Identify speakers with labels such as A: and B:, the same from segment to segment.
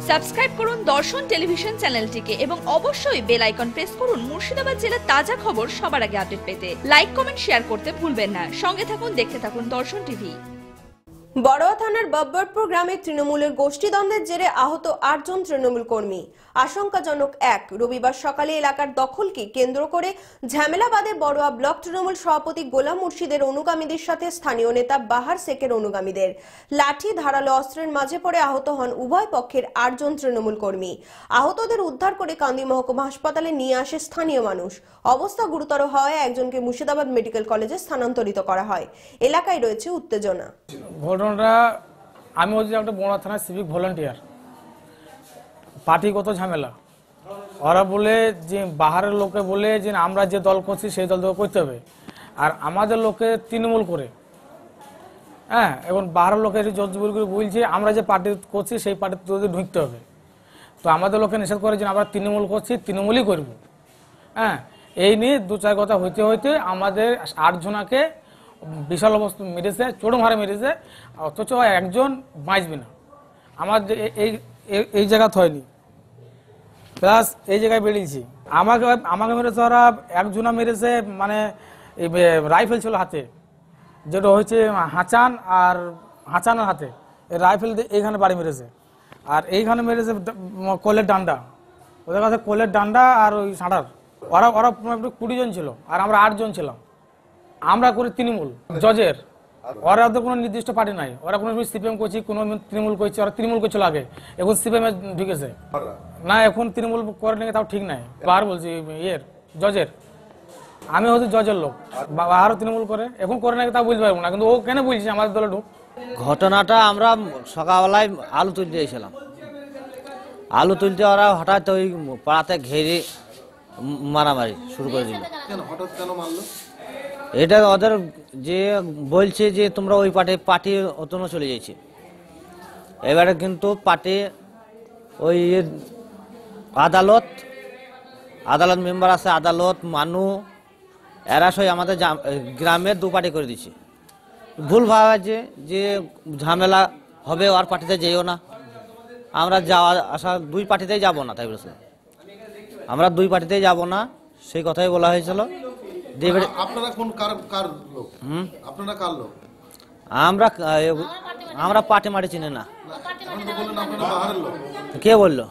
A: Subscribe করুন দর্শন television চ্যানেলটিকে এবং অবশ্যই বেল আইকন প্রেস করুন মুর্শিদাবাদ জেলার তাজা খবর সবার আগে আপডেট পেতে। লাইক কমেন্ট শেয়ার করতে ভুলবেন না। সঙ্গে থাকুন, দেখতে থাকুন দর্শন টিভি।
B: বড়োয়া থানার বাব্বরপুর গ্রামে তৃণমূলের গোষ্ঠীদ্বন্দ্বের জেরে আহত ৮ জন তৃণমূল কর্মী। আশঙ্কাজনক এক, রবিবার সকালে এলাকার দখলকে কেন্দ্র করে ঝামেলা বাঁধে বড়োয়া ব্লক তৃণমূল সভাপতি গোলাম মুর্শিদের অনুগামীদের সাথে স্থানীয় নেতা বাহার শেখের অনুগামীদের। লাঠি ধারালো অস্ত্রের মাঝে পড়ে আহত হন উভয় পক্ষের ৮ জন তৃণমূল কর্মী। আহতদের উদ্ধার করে কান্দি মহকুমা হাসপাতালে নিয়ে আসে স্থানীয় মানুষ। অবস্থা গুরুতর হওয়ায় একজনকে মুর্শিদাবাদ মেডিকেল কলেজে স্থানান্তরিত করা হয়। এলাকায় রয়েছে উত্তেজনা।
C: ঘটনাটা, আমি হচ্ছে একটা বড়োয়া থানার সিভিক ভলান্টিয়ার। পার্টিগত ঝামেলা, ওরা বলে যে বাহারের লোকে বলে যে আমরা যে দল করছি সেই দল তো করতে হবে, আর আমাদের লোকে তৃণমূল করে, হ্যাঁ, এবং বাহারের লোকে জোর করে বলছে আমরা যে পার্টি করছি সেই পার্টিতে তোদের ঢুকতে হবে। তো আমাদের লোকে নিষেধ করে যে আমরা তৃণমূল করছি, তৃণমূলই করব। হ্যাঁ, এই নিয়ে দু চার কথা হইতে হইতে আমাদের ৮ জনাকে বিশাল অবস্থা মেরেছে, চোট মারে মেরেছে, অথচ একজন বাঁচবে না। আমার এই জায়গা হয়নি, প্লাস এই জায়গায় বেরিয়েছি। আমাকে মেরেছে ওরা, একজনা মেরেছে মানে রাইফেল ছিল হাতে, যেটা হয়েছে হাঁচানের হাতে রাইফেল দিয়ে এইখানে বাড়ি মেরেছে, আর এইখানে মেরেছে কোলের ডান্ডা, ওদের কাছে কোলের ডান্ডা আর ওই সাঁড়ার। ওরা 20 জন ছিল আর আমরা 8 জন ছিলাম। আমরা করি তৃণমূল জজের, ওরা তো কোনো নির্দিষ্ট পার্টি নাই, ওরা কোনো সিপিএম করছি, কোনো তৃণমূল করছে, ওরা তৃণমূল করছিল আগে, এখন সিপিএম এ ঢুকেছে না, এখন তৃণমূল করে নাকি তাও ঠিক নাই। বার বলছি জজের, আমি হচ্ছে জজের লোক, আরো তৃণমূল করে, এখন করে নাকি তাও বুঝতে পারবো না, কিন্তু ও কেন বলছি আমাদের দলে ঢুক।
D: ঘটনাটা আমরা সকালবেলায় আলু তুলতে এসেছিলাম, আলু তুলতে ওরা হঠাৎ ওই পাড়াতে ঘেরে মারামারি শুরু করে দিল। এটা ওদের যে বলছে যে তোমরা ওই পার্টি অতনো চলে যাইছে। এবারে কিন্তু পার্টি ওই আদালত মেম্বার আছে, আদালত মানু এরা সই আমাদের গ্রামের 2 পার্টি করে দিচ্ছে। ভুল ভাবাছে যে ঝামেলা হবে আর পার্টিতে যেও না, আমরা যাওয়া আসা 2 পার্টিতেই যাব না, তাই বলেছে আমরা 2 পার্টিতেই যাব না, সেই কথাই বলা হয়েছিল।
E: আপনারা কোন কার লোক? আপনারা কার লোক?
D: আমরা পার্টি মাটি চিনি না।
E: আপনি তো বললেন আপনারা বাহারের লোক।
D: কে বললো?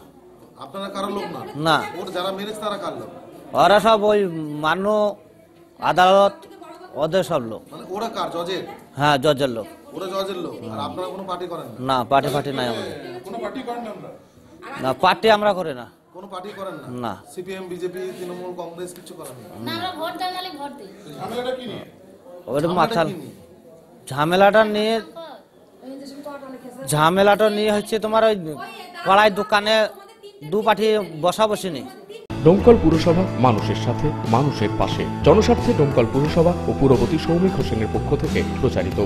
E: আপনারা কার লোক না?
D: না,
E: ওর যারা মেরেছে তারা কার লোক?
D: ওরা সব ওই মানো আদালত ওদের সব লোক।
E: মানে ওরা কার? জজের?
D: হ্যাঁ, জজের লোক।
E: ওরা জজের লোক। আর আপনারা কোনো পার্টি করেন না?
D: না, পার্টি নাই আমাদের।
E: কোনো পার্টি করেন না আপনারা?
D: না, পার্টি আমরা করি না।
E: কোনো পার্টি করেন না?
D: না।
E: সিপিএম, বিজেপি, তৃণমূল, কংগ্রেস কিছু করেন না?
F: না, আমরা ভোট দেই, খালি ভোট দেই।
E: ঝামেলাটা কি নিয়ে?
D: ওটা মাথাল ঝামেলাটা নিয়ে হচ্ছে তোমার ওই কড়াই দোকানে 2 পার্টি বসাবসি নেই।
G: ডোমকল পুরসভা মানুষের সাথে, মানুষের পাশে। জনস্বার্থে ডোমকল পুরসভা ও পুরপতি সৌমিক হোসেনের পক্ষ থেকে প্রচারিত।